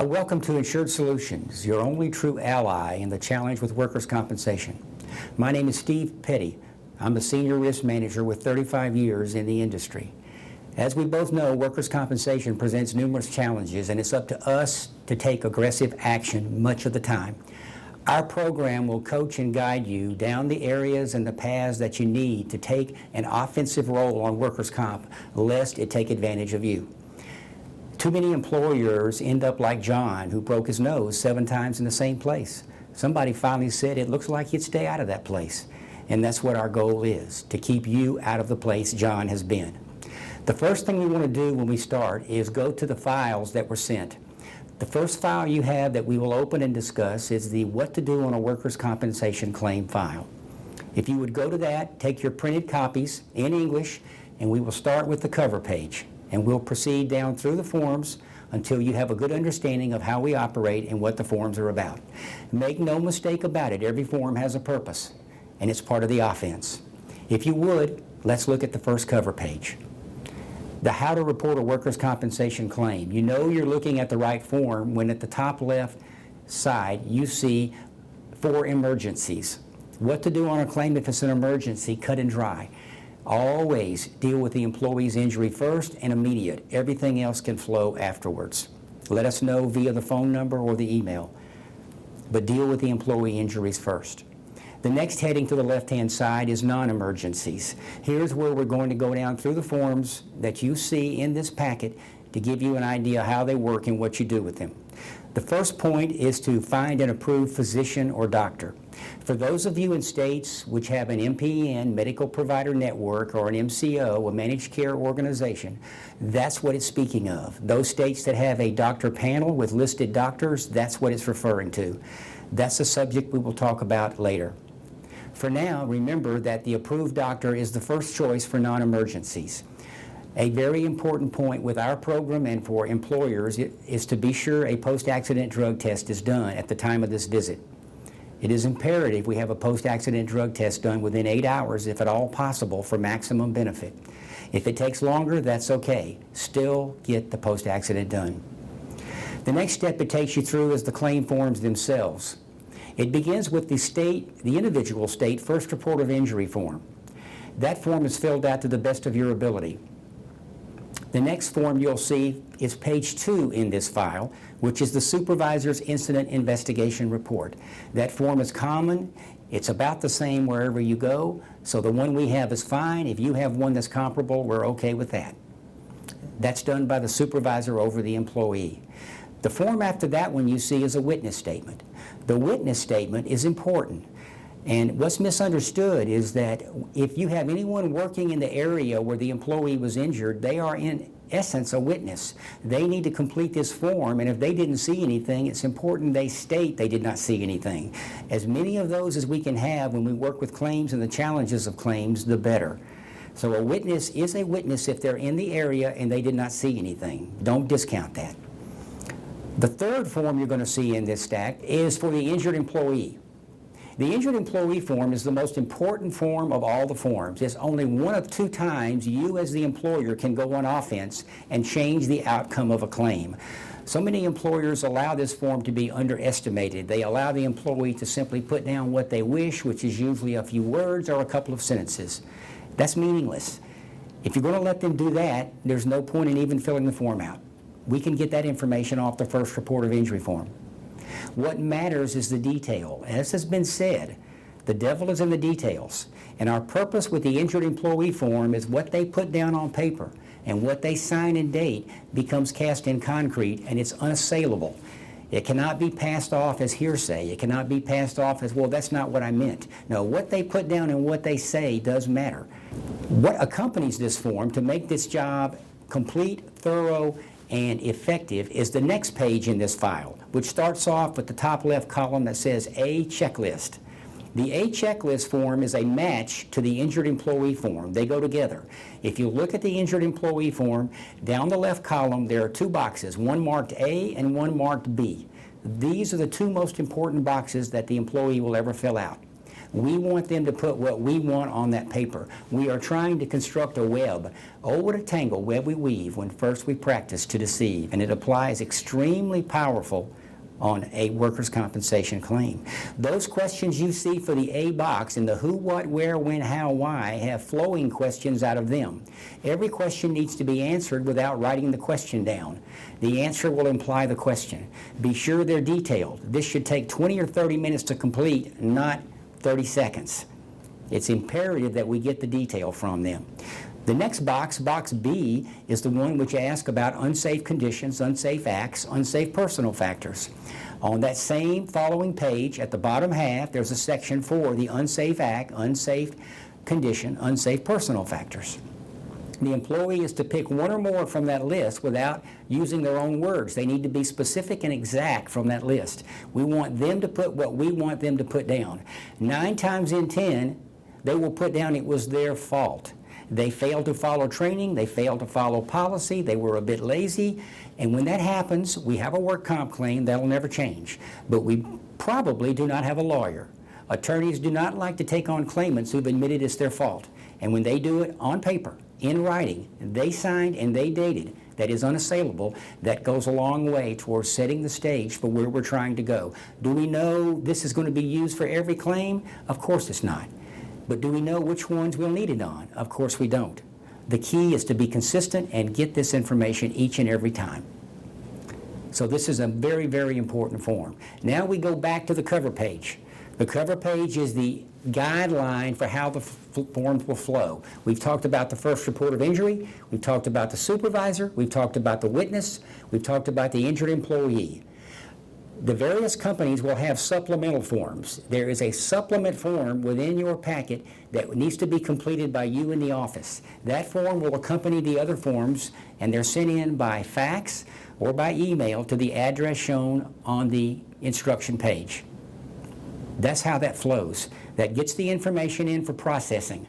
Welcome to Insured Solutions, your only true ally in the challenge with workers' compensation. My name is Steve Petty. I'm the Senior Risk Manager with 35 years in the industry. As we both know, workers' compensation presents numerous challenges, and it's up to us to take aggressive action much of the time. Our program will coach and guide you down the areas and the paths that you need to take an offensive role on workers' comp, lest it take advantage of you. Too many employers end up like John, who broke his nose 7 times in the same place. Somebody finally said, it looks like you'd stay out of that place. And that's what our goal is, to keep you out of the place John has been. The first thing we want to do when we start is go to the files that were sent. The first file you have that we will open and discuss is the What to Do on a Workers' Compensation Claim file. If you would go to that, take your printed copies in English, and we will start with the cover page. And we'll proceed down through the forms until you have a good understanding of how we operate and what the forms are about. Make no mistake about it, every form has a purpose, and it's part of the offense. If you would, let's look at the first cover page. The How to Report a Workers' Compensation Claim. You know you're looking at the right form when at the top left side you see 4 emergencies. What to do on a claim if it's an emergency, cut and dry. Always deal with the employee's injury first and immediate. Everything else can flow afterwards. Let us know via the phone number or the email, but deal with the employee injuries first. The next heading to the left-hand side is non-emergencies. Here's where we're going to go down through the forms that you see in this packet to give you an idea how they work and what you do with them. The first point is to find an approved physician or doctor. For those of you in states which have an MPN, Medical Provider Network, or an MCO, a managed care organization, that's what it's speaking of. Those states that have a doctor panel with listed doctors, that's what it's referring to. That's a subject we will talk about later. For now, remember that the approved doctor is the first choice for non-emergencies. A very important point with our program and for employers is to be sure a post-accident drug test is done at the time of this visit. It is imperative we have a post-accident drug test done within 8 hours, if at all possible, for maximum benefit. If it takes longer, that's okay. Still get the post-accident done. The next step it takes you through is the claim forms themselves. It begins with the individual state first report of injury form. That form is filled out to the best of your ability. The next form you'll see is page 2 in this file, which is the Supervisor's Incident Investigation Report. That form is common. It's about the same wherever you go, so the one we have is fine. If you have one that's comparable, we're okay with that. That's done by the supervisor over the employee. The form after that one you see is a witness statement. The witness statement is important. And what's misunderstood is that if you have anyone working in the area where the employee was injured, they are in essence a witness. They need to complete this form, and if they didn't see anything, it's important they state they did not see anything. As many of those as we can have when we work with claims and the challenges of claims, the better. So a witness is a witness if they're in the area and they did not see anything. Don't discount that. The third form you're going to see in this stack is for the injured employee. The injured employee form is the most important form of all the forms. It's only one of 2 times you as the employer can go on offense and change the outcome of a claim. So many employers allow this form to be underestimated. They allow the employee to simply put down what they wish, which is usually a few words or a couple of sentences. That's meaningless. If you're going to let them do that, there's no point in even filling the form out. We can get that information off the first report of injury form. What matters is the detail. As has been said, the devil is in the details. And our purpose with the injured employee form is what they put down on paper and what they sign and date becomes cast in concrete, and it's unassailable. It cannot be passed off as hearsay. It cannot be passed off as, well, that's not what I meant. No, what they put down and what they say does matter. What accompanies this form to make this job complete, thorough, and effective is the next page in this file, which starts off with the top left column that says A checklist. The A checklist form is a match to the injured employee form. They go together. If you look at the injured employee form, down the left column there are 2 boxes, one marked A and one marked B. These are the 2 most important boxes that the employee will ever fill out. We want them to put what we want on that paper. We are trying to construct a web. Oh, what a tangle web we weave when first we practice to deceive. And it applies extremely powerful on a workers' compensation claim. Those questions you see for the A box in the who, what, where, when, how, why have flowing questions out of them. Every question needs to be answered without writing the question down. The answer will imply the question. Be sure they're detailed. This should take 20 or 30 minutes to complete, not 30 seconds. It's imperative that we get the detail from them. The next box, box B, is the one which asks about unsafe conditions, unsafe acts, unsafe personal factors. On that same following page, at the bottom half, there's a section for the unsafe act, unsafe condition, unsafe personal factors. The employee is to pick one or more from that list without using their own words. They need to be specific and exact from that list. We want them to put what we want them to put down. 9 times in 10, they will put down it was their fault. They failed to follow training, they failed to follow policy, they were a bit lazy, and when that happens, we have a work comp claim that'll never change. But we probably do not have a lawyer. Attorneys do not like to take on claimants who've admitted it's their fault. And when they do it on paper, in writing, they signed and they dated, that is unassailable, that goes a long way towards setting the stage for where we're trying to go. Do we know this is going to be used for every claim? Of course it's not. But do we know which ones we'll need it on? Of course we don't. The key is to be consistent and get this information each and every time. So this is a very, very important form. Now we go back to the cover page. The cover page is the guideline for how the forms will flow. We've talked about the first report of injury, we've talked about the supervisor, we've talked about the witness, we've talked about the injured employee. The various companies will have supplemental forms. There is a supplement form within your packet that needs to be completed by you in the office. That form will accompany the other forms, and they're sent in by fax or by email to the address shown on the instruction page. That's how that flows. That gets the information in for processing.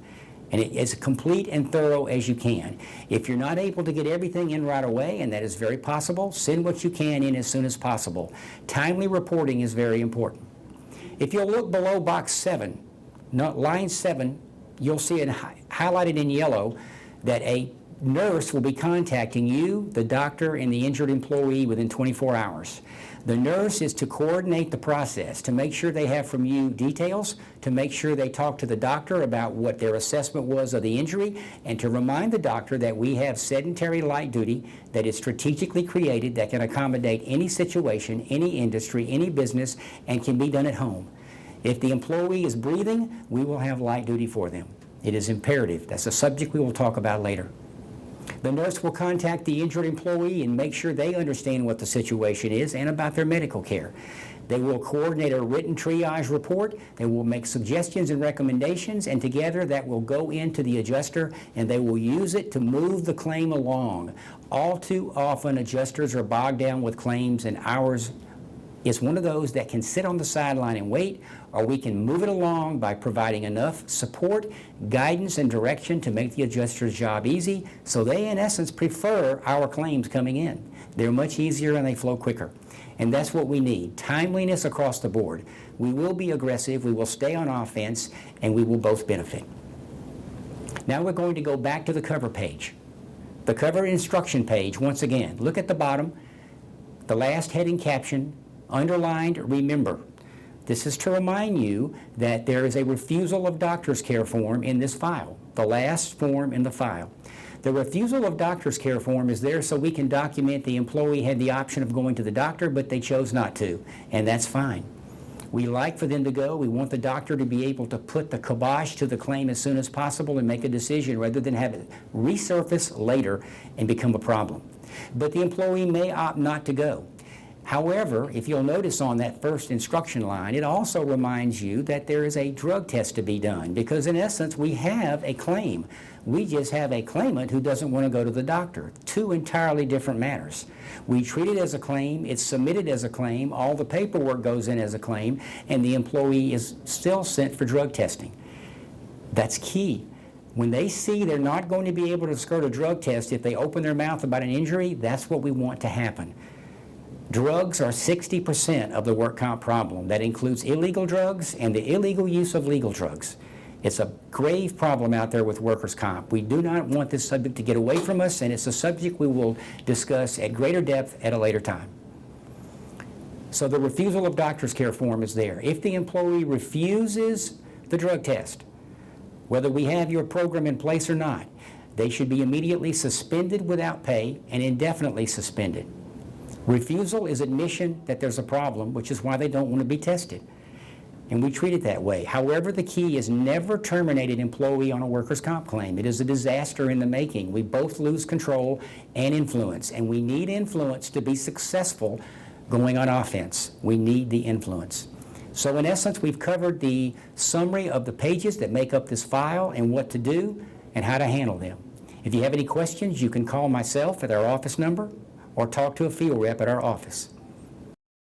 And it is complete and thorough as you can. If you're not able to get everything in right away, and that is very possible, send what you can in as soon as possible. Timely reporting is very important. If you'll look below box 7, line 7, you'll see it highlighted in yellow that a nurse will be contacting you, the doctor, and the injured employee within 24 hours. The nurse is to coordinate the process, to make sure they have from you details, to make sure they talk to the doctor about what their assessment was of the injury, and to remind the doctor that we have sedentary light duty that is strategically created that can accommodate any situation, any industry, any business, and can be done at home. If the employee is breathing, we will have light duty for them. It is imperative. That's a subject we will talk about later. The nurse will contact the injured employee and make sure they understand what the situation is and about their medical care. They will coordinate a written triage report. They will make suggestions and recommendations, and together that will go into the adjuster, and they will use it to move the claim along. All too often, adjusters are bogged down with claims, and ours is one of those that can sit on the sideline and wait, or we can move it along by providing enough support, guidance, and direction to make the adjuster's job easy, so they, in essence, prefer our claims coming in. They're much easier and they flow quicker. And that's what we need, timeliness across the board. We will be aggressive, we will stay on offense, and we will both benefit. Now we're going to go back to the cover page. The cover instruction page, once again, look at the bottom, the last heading caption, underlined, remember. This is to remind you that there is a refusal of doctor's care form in this file, the last form in the file. The refusal of doctor's care form is there so we can document the employee had the option of going to the doctor, but they chose not to, and that's fine. We like for them to go. We want the doctor to be able to put the kibosh to the claim as soon as possible and make a decision rather than have it resurface later and become a problem. But the employee may opt not to go. However, if you'll notice on that first instruction line, it also reminds you that there is a drug test to be done because in essence we have a claim. We just have a claimant who doesn't want to go to the doctor. Two entirely different matters. We treat it as a claim, it's submitted as a claim, all the paperwork goes in as a claim, and the employee is still sent for drug testing. That's key. When they see they're not going to be able to skirt a drug test if they open their mouth about an injury, that's what we want to happen. Drugs are 60% of the work comp problem. That includes illegal drugs and the illegal use of legal drugs. It's a grave problem out there with workers' comp. We do not want this subject to get away from us, and it's a subject we will discuss at greater depth at a later time. So the refusal of doctor's care form is there. If the employee refuses the drug test, whether we have your program in place or not, they should be immediately suspended without pay and indefinitely suspended. Refusal is admission that there's a problem, which is why they don't want to be tested. And we treat it that way. However, the key is never terminate an employee on a workers' comp claim. It is a disaster in the making. We both lose control and influence, and we need influence to be successful going on offense. We need the influence. So in essence, we've covered the summary of the pages that make up this file and what to do and how to handle them. If you have any questions, you can call myself at our office number or talk to a field rep at our office.